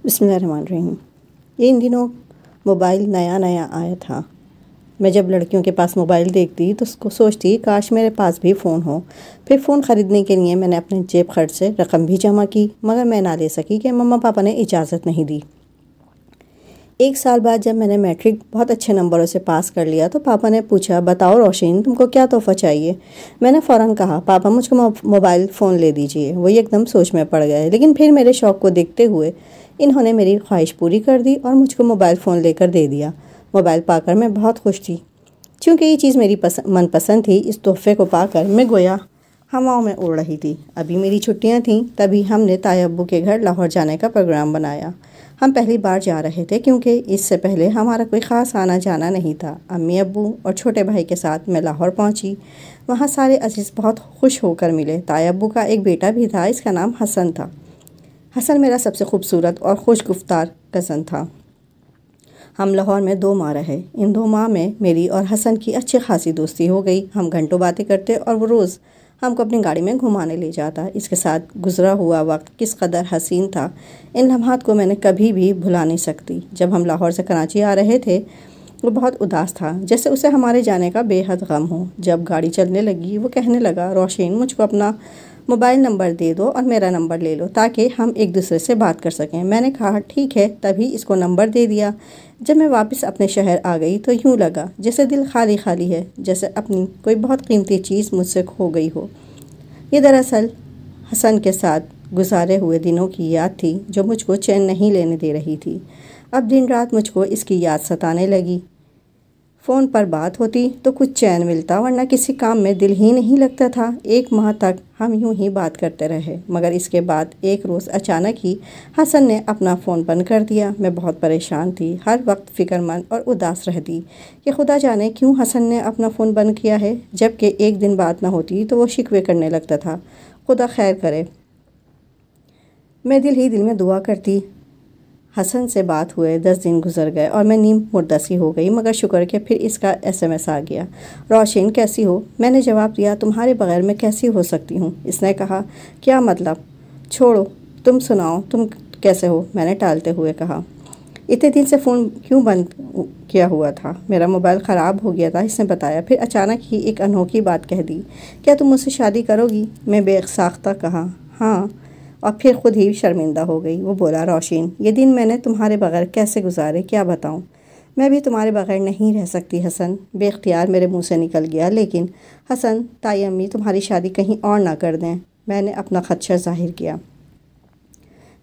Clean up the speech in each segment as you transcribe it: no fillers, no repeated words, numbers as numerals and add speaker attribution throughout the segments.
Speaker 1: بسم اللہ الرحمن الرحیم۔ یہ ان دنوں موبائل نیا آیا تھا۔ میں جب لڑکیوں کے پاس موبائل دیکھتی تو اس کو سوچتی کاش میرے پاس بھی فون ہو۔ پھر فون خریدنے کے لیے میں نے اپنے جیب خرچ سے رقم بھی جمع کی، مگر میں نہ لے سکی کہ مما پاپا نے اجازت نہیں دی۔ 1 سال بعد جب میں نے میٹرک بہت اچھے نمبروں سے پاس کر لیا تو پاپا نے پوچھا، بتاؤ روشن تم کو کیا تحفہ چاہیے؟ میں نے فوراً کہا، پاپا مجھ کو موبائل فون لے دیجئے۔ وہ ایک دم سوچ میں پڑ گئے، لیکن پھر میرے شوق کو دیکھتے ہوئے انہوں نے میری خواہش پوری کر دی اور مجھ کو موبائل فون لے کر دے دیا۔ موبائل پا کر میں بہت خوش تھی، چونکہ یہ چیز میری من پسند تھی۔ اس تحفے کو پا کر میں گویا ہواؤں میں اڑ رہی تھی۔ ابھی میری چھٹیاں تھیں، تبھی ہم نے تائی ابو کے گھر لاہور جانے کا پروگرام بنایا۔ ہم پہلی بار جا رہے تھے کیونکہ اس سے پہلے ہمارا کوئی خاص آنا جانا نہیں تھا۔ امی ابو اور چھوٹے بھائی کے ساتھ میں لاہور پہنچی۔ وہاں سارے عزیز بہت خوش ہو کر ملے۔ تائی ابو کا ایک بیٹا بھی تھا، اس کا نام حسن تھا۔ حسن میرا سب سے خوبصورت اور خوش گفتار کزن تھا۔ ہم لاہور میں 2 ماہ رہے۔ ان 2 ماہ میں میری اور حسن کی اچھی خاصی دوستی ہو گئی۔ ہم گھنٹوں باتیں کرتے اور وہ روز ہم کو اپنی گاڑی میں گھمانے لے جاتا۔ اس کے ساتھ گزرا ہوا وقت کس قدر حسین تھا، ان لمحات کو میں نے کبھی بھی بھلا نہیں سکتی۔ جب ہم لاہور سے کراچی آ رہے تھے وہ بہت اداس تھا، جیسے اسے ہمارے جانے کا بے حد غم ہو۔ جب گاڑی چلنے لگی وہ کہنے لگا، روشن مجھ کو اپنا موبائل نمبر دے دو اور میرا نمبر لے لو تاکہ ہم ایک دوسرے سے بات کر سکیں۔ میں نے کہا ٹھیک ہے، تبھی اس کو نمبر دے دیا۔ جب میں واپس اپنے شہر آ گئی تو یوں لگا جیسے دل خالی خالی ہے، جیسے اپنی کوئی بہت قیمتی چیز مجھ سے کھو گئی ہو۔ یہ دراصل حسن کے ساتھ گزارے ہوئے دنوں کی یاد تھی جو مجھ کو چین نہیں لینے دے رہی تھی۔ اب دن رات مجھ کو اس کی یاد ستانے لگی۔ فون پر بات ہوتی تو کچھ چین ملتا، ورنہ کسی کام میں دل ہی نہیں لگتا تھا۔ 1 ماہ تک ہم یوں ہی بات کرتے رہے، مگر اس کے بعد ایک روز اچانک ہی حسن نے اپنا فون بند کر دیا۔ میں بہت پریشان تھی، ہر وقت فکر مند اور اداس رہتی کہ خدا جانے کیوں حسن نے اپنا فون بند کیا ہے۔ جبکہ ایک دن بات نہ ہوتی تو وہ شکوے کرنے لگتا تھا، خدا خیر کرے۔ میں دل ہی دل میں دعا کرتی۔ حسن سے بات ہوئے 10 دن گزر گئے اور میں نیم مردہ سی ہو گئی، مگر شکر کہ پھر اس کا SMS آ گیا، روشن کیسی ہو؟ میں نے جواب دیا، تمہارے بغیر میں کیسی ہو سکتی ہوں؟ اس نے کہا، کیا مطلب؟ چھوڑو، تم سناؤ تم کیسے ہو؟ میں نے ٹالتے ہوئے کہا، اتنے دن سے فون کیوں بند کیا ہوا تھا؟ میرا موبائل خراب ہو گیا تھا، اس نے بتایا۔ پھر اچانک ہی ایک انوکھی بات کہہ دی، کیا تم مجھ سے شادی کرو گی؟ میں بے ساختہ کہا، ہاں، اور پھر خود ہی شرمندہ ہو گئی۔ وہ بولا، روشن یہ دن میں نے تمہارے بغیر کیسے گزارے کیا بتاؤں؟ میں بھی تمہارے بغیر نہیں رہ سکتی حسن۔ بے اختیار میرے منہ سے نکل گیا، لیکن حسن تائی امی تمہاری شادی کہیں اور نہ کر دیں۔ میں نے اپنا خدشہ ظاہر کیا۔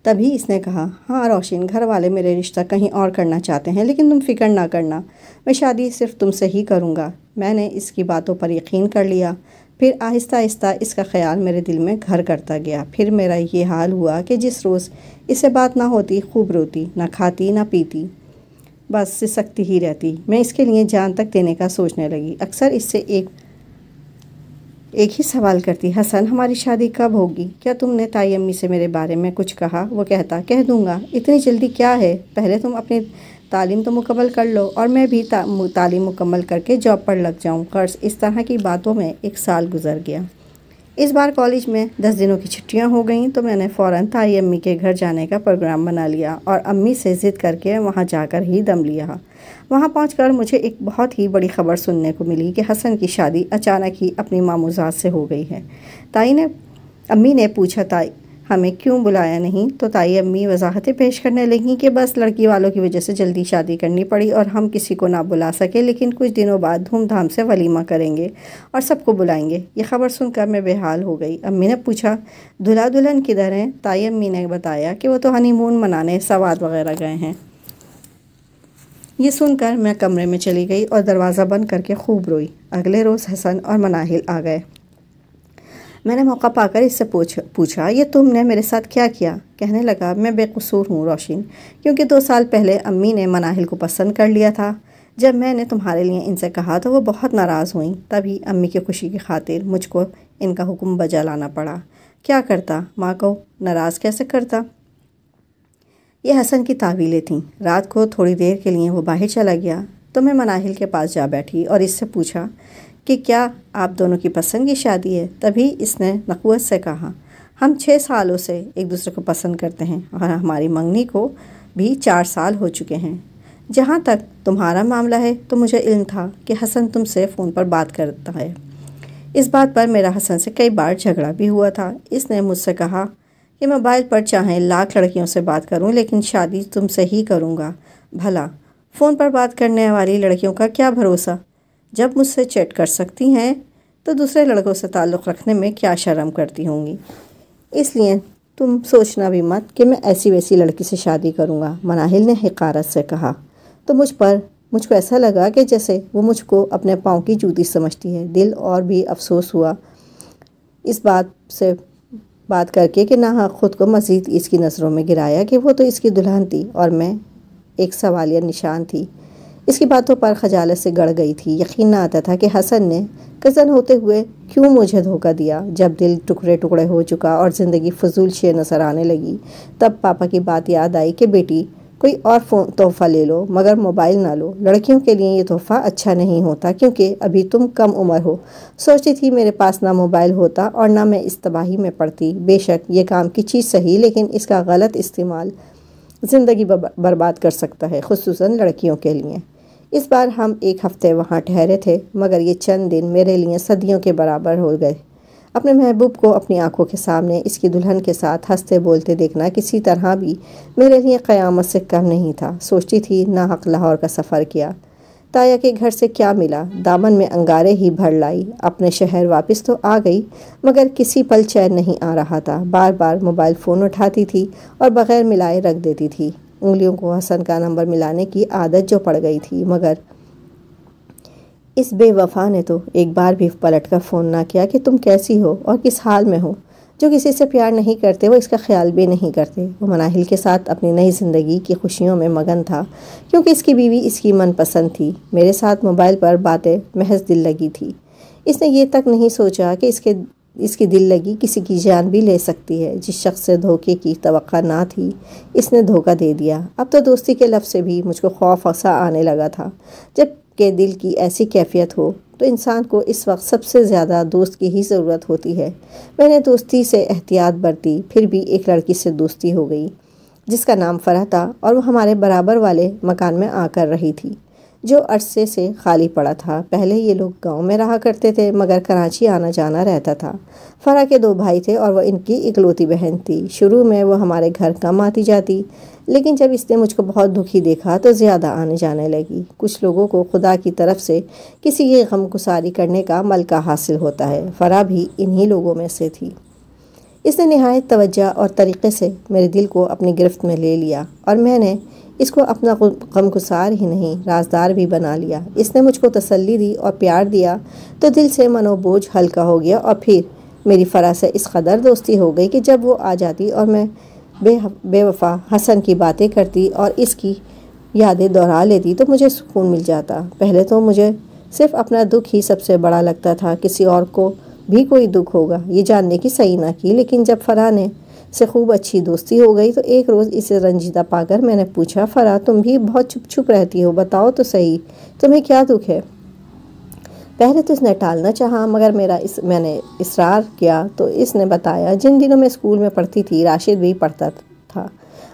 Speaker 1: تبھی اس نے کہا، ہاں روشن، گھر والے میرے رشتہ کہیں اور کرنا چاہتے ہیں، لیکن تم فکر نہ کرنا، میں شادی صرف تم سے ہی کروں گا۔ میں نے اس کی باتوں پر یقین کر لیا۔ پھر آہستہ آہستہ اس کا خیال میرے دل میں گھر کرتا گیا۔ پھر میرا یہ حال ہوا کہ جس روز اس سے بات نہ ہوتی خوب روتی، نہ کھاتی نہ پیتی، بس سسکتی ہی رہتی۔ میں اس کے لیے جان تک دینے کا سوچنے لگی۔ اکثر اس سے ایک ہی سوال کرتی، حسن ہماری شادی کب ہوگی؟ کیا تم نے تائی امی سے میرے بارے میں کچھ کہا؟ وہ کہتا، کہہ دوں گا، اتنی جلدی کیا ہے، پہلے تم اپنی تعلیم تو مکمل کر لو اور میں بھی تعلیم مکمل کر کے جاب پر لگ جاؤں۔ غرض اس طرح کی باتوں میں 1 سال گزر گیا۔ اس بار کالج میں 10 دنوں کی چھٹیاں ہو گئیں تو میں نے فوراً تائی امی کے گھر جانے کا پروگرام بنا لیا اور امی سے ضد کر کے وہاں جا کر ہی دم لیا۔ وہاں پہنچ کر مجھے ایک بہت ہی بڑی خبر سننے کو ملی کہ حسن کی شادی اچانک ہی اپنی ماموزاد سے ہو گئی ہے۔ امی نے پوچھا ہمیں کیوں بلایا نہیں، تو تائی امی وضاحتیں پیش کرنے لگیں کہ بس لڑکی والوں کی وجہ سے جلدی شادی کرنی پڑی اور ہم کسی کو نہ بلا سکے، لیکن کچھ دنوں بعد دھوم دھام سے ولیمہ کریں گے اور سب کو بلائیں گے۔ یہ خبر سن کر میں بے حال ہو گئی۔ امی نے پوچھا، دلہا دلہن کدھر ہیں؟ تائی امی نے بتایا کہ وہ تو ہنی مون منانے سوات وغیرہ گئے ہیں۔ یہ سن کر میں کمرے میں چلی گئی اور دروازہ بند کر کے خوب روئی۔ اگلے روز حسن اور مناہل آ گئے۔ میں نے موقع پا کر اس سے پوچھا، یہ تم نے میرے ساتھ کیا کیا؟ کہنے لگا، میں بے قصور ہوں روشن، کیونکہ 2 سال پہلے امی نے مناہل کو پسند کر لیا تھا۔ جب میں نے تمہارے لیے ان سے کہا تو وہ بہت ناراض ہوئیں، تبھی امی کی خوشی کی خاطر مجھ کو ان کا حکم بجا لانا پڑا۔ کیا کرتا، ماں کو ناراض کیسے کرتا؟ یہ حسن کی تعویلیں تھیں۔ رات کو تھوڑی دیر کے لیے وہ باہر چلا گیا تو میں مناہل کے پاس جا بیٹھی اور اس سے پوچھا کہ کیا آپ دونوں کی پسند کی شادی ہے؟ تبھی اس نے نخوت سے کہا، ہم 6 سالوں سے ایک دوسرے کو پسند کرتے ہیں اور ہماری منگنی کو بھی 4 سال ہو چکے ہیں۔ جہاں تک تمہارا معاملہ ہے تو مجھے علم تھا کہ حسن تم سے فون پر بات کرتا ہے۔ اس بات پر میرا حسن سے کئی بار جھگڑا بھی ہوا تھا۔ اس نے مجھ سے کہا کہ موبائل پر چاہے لاکھ لڑکیوں سے بات کروں لیکن شادی تم سے ہی کروں گا۔ بھلا فون پر بات کرنے والی لڑکیوں کا کیا بھروسہ؟ جب مجھ سے چیٹ کر سکتی ہیں تو دوسرے لڑکوں سے تعلق رکھنے میں کیا شرم کرتی ہوں گی؟ اس لیے تم سوچنا بھی مت کہ میں ایسی ویسی لڑکی سے شادی کروں گا، مناہل نے حقارت سے کہا۔ تو مجھ کو ایسا لگا کہ جیسے وہ مجھ کو اپنے پاؤں کی جوتی سمجھتی ہے۔ دل اور بھی افسوس ہوا اس بات کر کے کہ ناحق خود کو مزید اس کی نظروں میں گرایا کہ وہ تو اس کی دلہن تھی اور میں ایک سوالیہ نشان تھی۔ اس کی باتوں پر خجالت سے گڑ گئی تھی۔ یقین نہ آتا تھا کہ حسن نے کزن ہوتے ہوئے کیوں مجھے دھوکہ دیا۔ جب دل ٹکڑے ٹکڑے ہو چکا اور زندگی فضول شے نظر آنے لگی تب پاپا کی بات یاد آئی کہ بیٹی کوئی اور تحفہ لے لو مگر موبائل نہ لو۔ لڑکیوں کے لیے یہ تحفہ اچھا نہیں ہوتا کیونکہ ابھی تم کم عمر ہو۔ سوچتی تھی میرے پاس نہ موبائل ہوتا اور نہ میں اس تباہی میں پڑتی۔ بے شک یہ کام کی چیز صحیح لیکن اس کا غلط استعمال زندگی برباد کر سکتا ہے، خصوصاً لڑکیوں کے لیے۔ اس بار ہم 1 ہفتے وہاں ٹھہرے تھے مگر یہ چند دن میرے لیے صدیوں کے برابر ہو گئے۔ اپنے محبوب کو اپنی آنکھوں کے سامنے اس کی دلہن کے ساتھ ہنستے بولتے دیکھنا کسی طرح بھی میرے لیے قیامت سے کم نہیں تھا۔ سوچتی تھی ناحق لاہور کا سفر کیا، تایا کے گھر سے کیا ملا، دامن میں انگارے ہی بھر لائی۔ اپنے شہر واپس تو آ گئی مگر کسی پل چین نہیں آ رہا تھا۔ بار بار موبائل فون اٹھاتی تھی اور بغیر ملائے رکھ دیتی تھی۔ انگلیوں کو حسن کا نمبر ملانے کی عادت جو پڑ گئی تھی مگر اس بے وفا نے تو ایک بار بھی پلٹ کر فون نہ کیا کہ تم کیسی ہو اور کس حال میں ہو۔ جو کسی سے پیار نہیں کرتے وہ اس کا خیال بھی نہیں کرتے۔ وہ مناہل کے ساتھ اپنی نئی زندگی کی خوشیوں میں مگن تھا کیونکہ اس کی بیوی اس کی من پسند تھی۔ میرے ساتھ موبائل پر باتیں محض دل لگی تھی۔ اس نے یہ تک نہیں سوچا کہ اس کی دل لگی کسی کی جان بھی لے سکتی ہے۔ جس شخص سے دھوکے کی توقع نہ تھی اس نے دھوکہ دے دیا۔ اب تو دوستی کے لفظ سے بھی مجھ کو خوف سا آنے لگا تھا۔ جب کہ دل کی ایسی کیفیت ہو تو انسان کو اس وقت سب سے زیادہ دوست کی ہی ضرورت ہوتی ہے۔ میں نے دوستی سے احتیاط برتی، پھر بھی ایک لڑکی سے دوستی ہو گئی جس کا نام فرح تھا اور وہ ہمارے برابر والے مکان میں آ کر رہی تھی جو عرصے سے خالی پڑا تھا۔ پہلے یہ لوگ گاؤں میں رہا کرتے تھے مگر کراچی آنا جانا رہتا تھا۔ فرح کے 2 بھائی تھے اور وہ ان کی اکلوتی بہن تھی۔ شروع میں وہ ہمارے گھر کم آتی جاتی لیکن جب اس نے مجھ کو بہت دکھی دیکھا تو زیادہ آنے جانے لگی۔ کچھ لوگوں کو خدا کی طرف سے کسی کی غمگساری کرنے کا ملکہ حاصل ہوتا ہے۔ فرح بھی انہی لوگوں میں سے تھی۔ اس نے نہایت توجہ اور طریقے سے میرے دل کو اپنی گرفت میں لے لیا اور میں نے اس کو اپنا غمگسار ہی نہیں رازدار بھی بنا لیا۔ اس نے مجھ کو تسلی دی اور پیار دیا تو دل سے من و بوجھ ہلکا ہو گیا اور پھر میری فرح سے اس قدر دوستی ہو گئی کہ جب وہ آ جاتی اور میں بے وفا حسن کی باتیں کرتی اور اس کی یادیں دہرا لیتی تو مجھے سکون مل جاتا۔ پہلے تو مجھے صرف اپنا دکھ ہی سب سے بڑا لگتا تھا، کسی اور کو بھی کوئی دکھ ہوگا یہ جاننے کی صحیح نہ کی۔ لیکن جب فرح سے خوب اچھی دوستی ہو گئی تو ایک روز اسے رنجیدہ پا کر میں نے پوچھا، فرح تم بھی بہت چھپ چھپ رہتی ہو، بتاؤ تو صحیح تمہیں کیا دکھ ہے؟ پہلے تو اس نے ٹالنا چاہا مگر میں نے اصرار کیا تو اس نے بتایا، جن دنوں میں اسکول میں پڑھتی تھی راشد بھی پڑھتا تھا،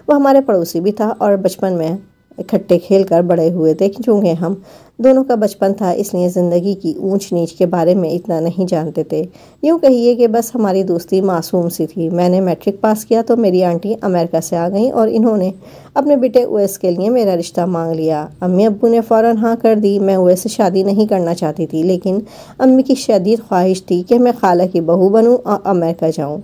Speaker 1: وہ ہمارے پڑوسی بھی تھا اور بچپن میں اکٹھے کھیل کر بڑے ہوئے تھے۔ چونکہ ہم دونوں کا بچپن تھا اس لیے زندگی کی اونچ نیچ کے بارے میں اتنا نہیں جانتے تھے۔ یوں کہیے کہ بس ہماری دوستی معصوم سی تھی۔ میں نے میٹرک پاس کیا تو میری آنٹی امریکہ سے آ گئیں اور انہوں نے اپنے بیٹے اویس کے لیے میرا رشتہ مانگ لیا۔ امی ابو نے فوراً ہاں کر دی۔ میں اویس سے شادی نہیں کرنا چاہتی تھی لیکن امی کی شدید خواہش تھی کہ میں خالہ کی بہو بنوں اور امریکہ جاؤں،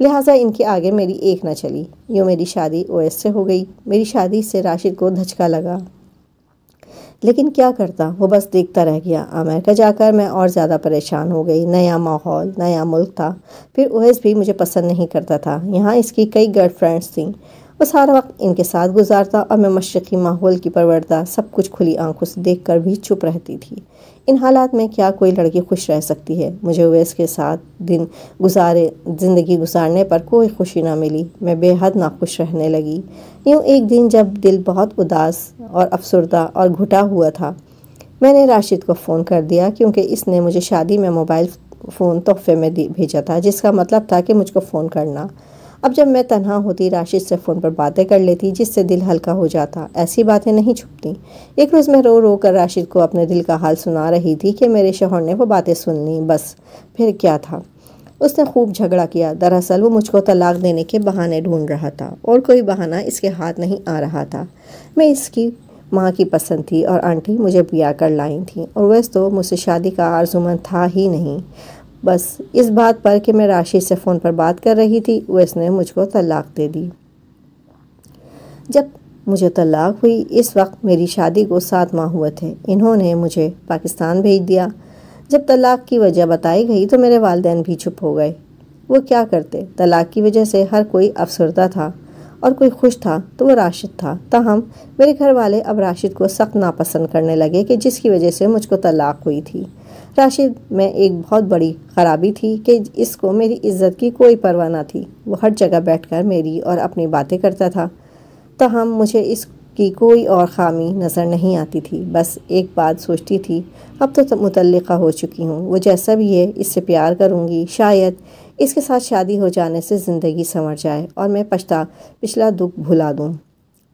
Speaker 1: لہٰذا ان کے آگے میری ایک نہ چلی۔ یوں میری شادی اویس سے ہو گئی۔ میری شادی سے راشد کو دھچکا لگا لیکن کیا کرتا، وہ بس دیکھتا رہ گیا۔ امریکہ جا کر میں اور زیادہ پریشان ہو گئی۔ نیا ماحول، نیا ملک تھا، پھر اویس بھی مجھے پسند نہیں کرتا تھا۔ یہاں اس کی کئی گرل فرینڈز تھیں، وہ سارا وقت ان کے ساتھ گزارتا اور میں مشرقی ماحول کی پروردہ سب کچھ کھلی آنکھوں سے دیکھ کر بھی چپ رہتی تھی۔ ان حالات میں کیا کوئی لڑکی خوش رہ سکتی ہے؟ مجھے اویس کے ساتھ زندگی گزارنے پر کوئی خوشی نہ ملی۔ میں بے حد ناخوش رہنے لگی۔ یوں ایک دن جب دل بہت اداس اور افسردہ اور گھٹا ہوا تھا میں نے راشد کو فون کر دیا کیونکہ اس نے مجھے شادی میں موبائل فون تحفے میں بھیجا تھا، جس کا مطلب تھا کہ مجھ کو فون کرنا۔ اب جب میں تنہا ہوتی راشد سے فون پر باتیں کر لیتی، جس سے دل ہلکا ہو جاتا۔ ایسی باتیں نہیں چھپتی۔ ایک روز میں رو رو کر راشد کو اپنے دل کا حال سنا رہی تھی کہ میرے شوہر نے وہ باتیں سن لیں، بس پھر کیا تھا؟ اس نے خوب جھگڑا کیا۔ دراصل وہ مجھ کو طلاق دینے کے بہانے ڈھونڈ رہا تھا، اور کوئی بہانہ اس کے ہاتھ نہیں آ رہا تھا۔ میں اس کی ماں کی پسند تھی اور آنٹی مجھے بیاہ کر لائی تھیں، اور ویسے تو مجھ سے شادی کا آرزومند تھا ہی نہیں۔ بس اس بات پر کہ میں راشد سے فون پر بات کر رہی تھی، ویس نے مجھ کو طلاق دے دی۔ جب مجھے طلاق ہوئی، اس وقت میری شادی کو 7 ماہ ہوئے تھے۔ انہوں نے مجھے پاکستان بھیج دیا۔ جب طلاق کی وجہ بتائی گئی تو میرے والدین بھی چپ ہو گئے۔ وہ کیا کرتے؟ طلاق کی وجہ سے ہر کوئی افسردہ تھا، اور کوئی خوش تھا تو وہ راشد تھا۔ تاہم میرے گھر والے اب راشد کو سخت ناپسند کرنے لگے، کہ جس کی وجہ سے مجھ کو طلاق ہوئی تھی۔ راشد میں ایک بہت بڑی خرابی تھی کہ اس کو میری عزت کی کوئی پرواہ نہ تھی۔ وہ ہر جگہ بیٹھ کر میری اور اپنی باتیں کرتا تھا، تاہم مجھے اس کی کوئی اور خامی نظر نہیں آتی تھی۔ بس ایک بات سوچتی تھی، اب تو مطلقہ ہو چکی ہوں، وہ جیسا بھی ہے اس سے پیار کروں گی، شاید اس کے ساتھ شادی ہو جانے سے زندگی سنور جائے اور میں پچھلا دکھ بھلا دوں۔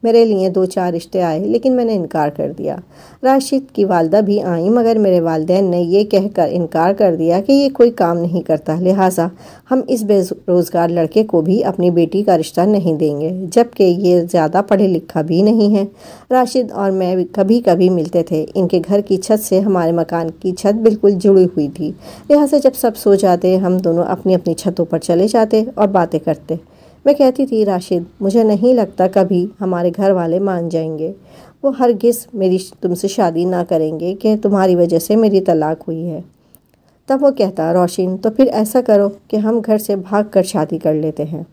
Speaker 1: میرے لیے 2-4 رشتے آئے، لیکن میں نے انکار کر دیا۔ راشد کی والدہ بھی آئیں، مگر میرے والدین نے یہ کہہ کر انکار کر دیا کہ یہ کوئی کام نہیں کرتا، لہٰذا ہم اس بے روزگار لڑکے کو بھی اپنی بیٹی کا رشتہ نہیں دیں گے، جبکہ یہ زیادہ پڑھے لکھا بھی نہیں ہے۔ راشد اور میں کبھی کبھی ملتے تھے۔ ان کے گھر کی چھت سے ہمارے مکان کی چھت بالکل جڑی ہوئی تھی، لہٰذا جب سب سو جاتے ہم دونوں اپنی اپنی چھتوں پر چلے جاتے اور باتیں کرتے۔ میں کہتی تھی، راشد مجھے نہیں لگتا کبھی ہمارے گھر والے مان جائیں گے، وہ ہرگز تم سے شادی نہ کریں گے کہ تمہاری وجہ سے میری طلاق ہوئی ہے۔ تب وہ کہتا، روشن تو پھر ایسا کرو کہ ہم گھر سے بھاگ کر شادی کر لیتے ہیں۔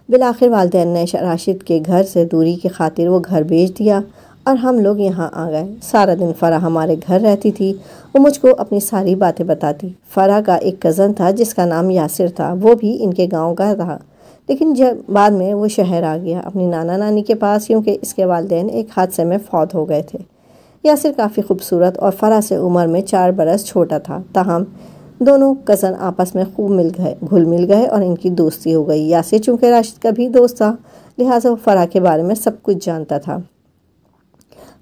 Speaker 1: بالآخر والدین نے راشد کے گھر سے دوری کی خاطر وہ گھر بیچ دیا اور ہم لوگ یہاں آ گئے۔ سارا دن فرح ہمارے گھر رہتی تھی، وہ مجھ کو اپنی ساری باتیں بتاتی۔ فرح کا ایک کزن تھا جس کا نام یاسر تھا، وہ بھی ان کے گاؤں کا تھا، لیکن جب بعد میں وہ شہر آ گیا اپنی نانا نانی کے پاس، کیونکہ اس کے والدین ایک حادثے میں فوت ہو گئے تھے۔ یاسر کافی خوبصورت اور فرح سے عمر میں 4 برس چھوٹا تھا، تاہم دونوں کزن آپس میں خوب گھل مل گئے اور ان کی دوستی ہو گئی۔ یاسر چونکہ راشد کا بھی دوست تھا، لہٰذا وہ فرح کے بارے میں سب کچھ جانتا تھا۔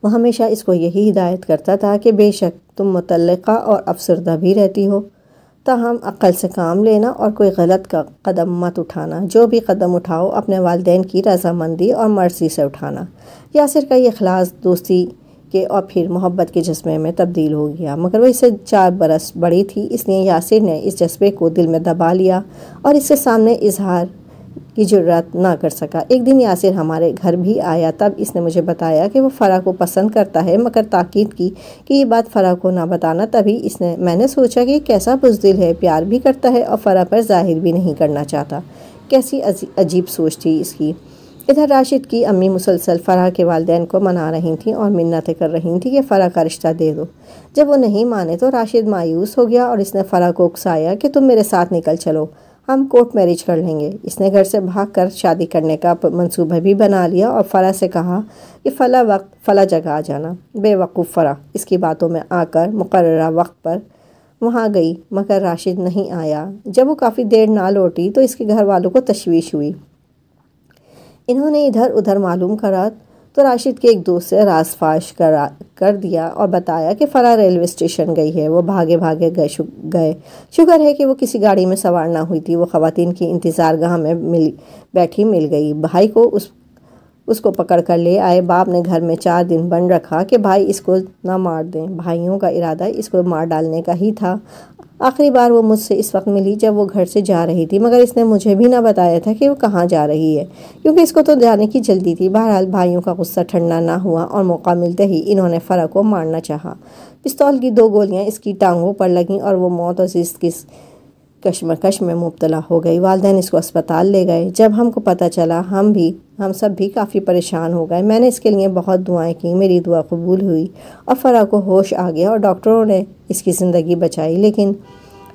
Speaker 1: وہ ہمیشہ اس کو یہی ہدایت کرتا تھا کہ بے شک تم مطلقہ اور افسردہ بھی رہتی ہو، تاہم عقل سے کام لینا اور کوئی غلط قدم مت اٹھانا، جو بھی قدم اٹھاؤ اپنے والدین کی رضامندی اور مرضی سے اٹھانا۔ یاسر کا یہ اخلاص دوستی کے اور پھر محبت کے جذبے میں تبدیل ہو گیا، مگر وہ اس سے 4 برس بڑی تھی، اس لیے یاسر نے اس جذبے کو دل میں دبا لیا اور اس کے سامنے اظہار کی جرات نہ کر سکا۔ ایک دن یاسر ہمارے گھر بھی آیا، تب اس نے مجھے بتایا کہ وہ فرح کو پسند کرتا ہے، مگر تاکید کی کہ یہ بات فرح کو نہ بتانا۔ تبھی میں نے سوچا کہ یہ کیسا بزدل ہے، پیار بھی کرتا ہے اور فرح پر ظاہر بھی نہیں کرنا چاہتا۔ کیسی عجیب سوچ تھی اس کی۔ ادھر راشد کی امی مسلسل فرح کے والدین کو منا رہی تھیں اور منتیں کر رہی تھیں کہ فرح کا رشتہ دے دو۔ جب وہ نہیں مانے تو راشد مایوس ہو گیا اور اس نے فرح کو اکسایا کہ تم میرے ساتھ نکل چلو، ہم کورٹ میرج کر لیں گے۔ اس نے گھر سے بھاگ کر شادی کرنے کا منصوبہ بھی بنا لیا اور فرح سے کہا کہ فلاں وقت فلاں جگہ آ جانا۔ بے وقوف فرح اس کی باتوں میں آ کر مقررہ وقت پر وہاں گئی، مگر راشد نہیں آیا۔ جب وہ کافی دیر نہ لوٹی تو اس کے گھر والوں کو تشویش ہوئی۔ انہوں نے ادھر ادھر معلوم کرا تو راشد کے ایک دوست سے راز فاش کر دیا اور بتایا کہ فرح ریلوے اسٹیشن گئی ہے۔ وہ بھاگے گئے۔ شکر ہے کہ وہ کسی گاڑی میں سوار نہ ہوئی تھی۔ وہ خواتین کی انتظار گاہ میں بیٹھی مل گئی۔ بھائی کو اس کو پکڑ کر لے آئے۔ باپ نے گھر میں 4 دن بند رکھا کہ بھائی اس کو نہ مار دیں۔ بھائیوں کا ارادہ اس کو مار ڈالنے کا ہی تھا۔ آخری بار وہ مجھ سے اس وقت ملی جب وہ گھر سے جا رہی تھی، مگر اس نے مجھے بھی نہ بتایا تھا کہ وہ کہاں جا رہی ہے، کیونکہ اس کو تو جانے کی جلدی تھی۔ بہرحال بھائیوں کا غصہ ٹھنڈا نہ ہوا اور موقع ملتے ہی انہوں نے فرح کو مارنا چاہا۔ پستول کی 2 گولیاں اس کی ٹانگوں پر لگیں اور وہ موت اور زندگی کی کشمکش میں مبتلا ہو گئی۔ والدین اس کو اسپتال لے گئے۔ جب ہم کو پتہ چلا ہم سب بھی کافی پریشان ہو گئے۔ میں نے اس کے لیے بہت دعائیں کی، میری دعا قبول ہوئی اور فرح کو ہوش آ گیا اور ڈاکٹروں نے اس کی زندگی بچائی، لیکن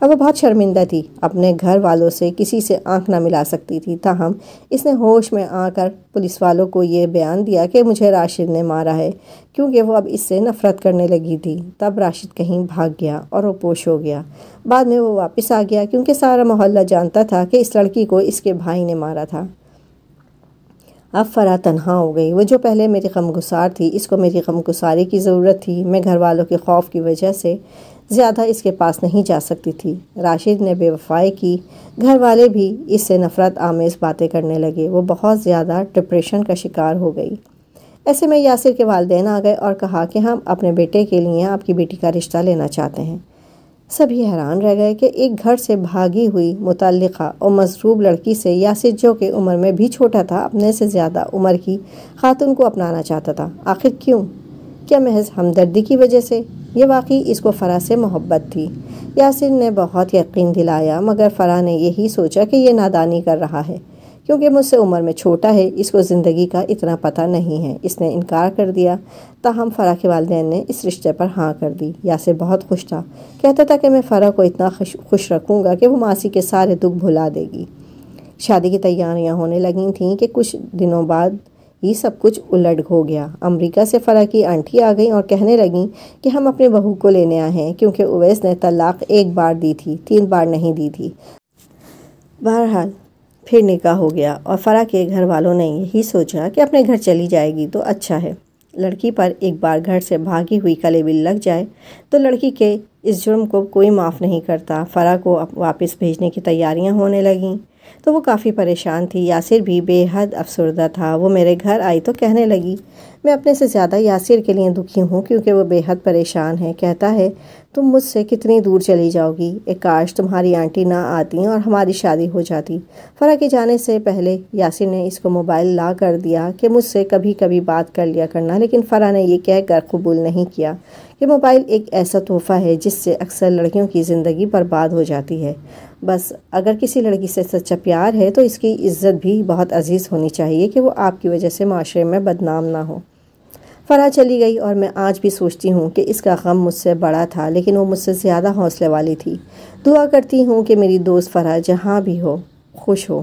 Speaker 1: اب وہ بہت شرمندہ تھی، اپنے گھر والوں سے کسی سے آنکھ نہ ملا سکتی تھی۔ تاہم اس نے ہوش میں آ کر پولیس والوں کو یہ بیان دیا کہ مجھے راشد نے مارا ہے، کیونکہ وہ اب اس سے نفرت کرنے لگی تھی۔ تب راشد کہیں بھاگ گیا اور وہ پوش ہو گیا۔ بعد میں وہ واپس آ گیا کیونکہ سارا محلہ جانتا تھا کہ اس لڑکی کو اس کے بھائی نے مارا تھا۔ اب فرح تنہا ہو گئی۔ وہ جو پہلے میری غمگسار تھی، اس کو میری غمگساری کی ضرورت تھی۔ میں گھر والوں کے خوف کی وجہ سے زیادہ اس کے پاس نہیں جا سکتی تھی۔ راشد نے بے وفائی کی، گھر والے بھی اس سے نفرت آمیز باتیں کرنے لگے۔ وہ بہت زیادہ ڈپریشن کا شکار ہو گئی۔ ایسے میں یاسر کے والدین آ گئے اور کہا کہ ہم اپنے بیٹے کے لیے آپ کی بیٹی کا رشتہ لینا چاہتے ہیں۔ سبھی حیران رہ گئے کہ ایک گھر سے بھاگی ہوئی مطلقہ اور مضروب لڑکی سے یاسر، جو کہ عمر میں بھی چھوٹا تھا، اپنے سے زیادہ عمر کی خاتون کو اپنانا چاہتا تھا۔ آخر کیوں؟ کیا محض ہمدردی کی وجہ سے؟ یہ واقعی اس کو فرح سے محبت تھی۔ یاسر نے بہت یقین دلایا، مگر فرح نے یہی سوچا کہ یہ نادانی کر رہا ہے، کیونکہ مجھ سے عمر میں چھوٹا ہے، اس کو زندگی کا اتنا پتہ نہیں ہے۔ اس نے انکار کر دیا۔ تاہم فرح کے والدین نے اس رشتے پر ہاں کر دی۔ یاسر بہت خوش تھا، کہتا تھا کہ میں فرح کو اتنا خوش رکھوں گا کہ وہ ماسی کے سارے دکھ بھلا دے گی۔ شادی کی تیاریاں ہونے لگی تھیں کہ کچھ دنوں بعد یہ سب کچھ الٹ ہو گیا۔ امریکہ سے فرح کی آنٹی آ گئیں اور کہنے لگیں کہ ہم اپنی بہو کو لینے آئے ہیں، کیونکہ اویس نے طلاق 1 بار دی تھی، 3 بار نہیں دی تھی۔ بہرحال پھر نکاح ہو گیا اور فرح کے گھر والوں نے یہی سوچا کہ اپنے گھر چلی جائے گی تو اچھا ہے۔ لڑکی پر ایک بار گھر سے بھاگی ہوئی کلے بل لگ جائے تو لڑکی کے اس جرم کو کوئی معاف نہیں کرتا۔ فرح کو واپس بھیجنے کی تیاریاں ہونے لگیں تو وہ کافی پریشان تھی۔ یاسر بھی بے حد افسردہ تھا۔ وہ میرے گھر آئی تو کہنے لگی، میں اپنے سے زیادہ یاسر کے لیے دکھی ہوں، کیونکہ وہ بے حد پریشان ہے۔ کہتا ہے تم مجھ سے کتنی دور چلی جاؤ گی، کاش تمہاری آنٹی نہ آتی اور ہماری شادی ہو جاتی۔ فرح کے جانے سے پہلے یاسر نے اس کو موبائل لا کر دیا کہ مجھ سے کبھی کبھی بات کر لیا کرنا، لیکن فرح نے یہ کہہ کر قبول نہیں کیا کہ موبائل ایک ایسا تحفہ ہے جس سے اکثر لڑکیوں کی زندگی برباد ہو جاتی ہے۔ بس اگر کسی لڑکی سے سچا پیار ہے تو اس کی عزت بھی بہت عزیز ہونی چاہیے کہ وہ آپ کی وجہ سے معاشرے میں بدنام نہ ہو۔ فرح چلی گئی اور میں آج بھی سوچتی ہوں کہ اس کا غم مجھ سے بڑا تھا، لیکن وہ مجھ سے زیادہ حوصلے والی تھی۔ دعا کرتی ہوں کہ میری دوست فرح جہاں بھی ہو خوش ہو۔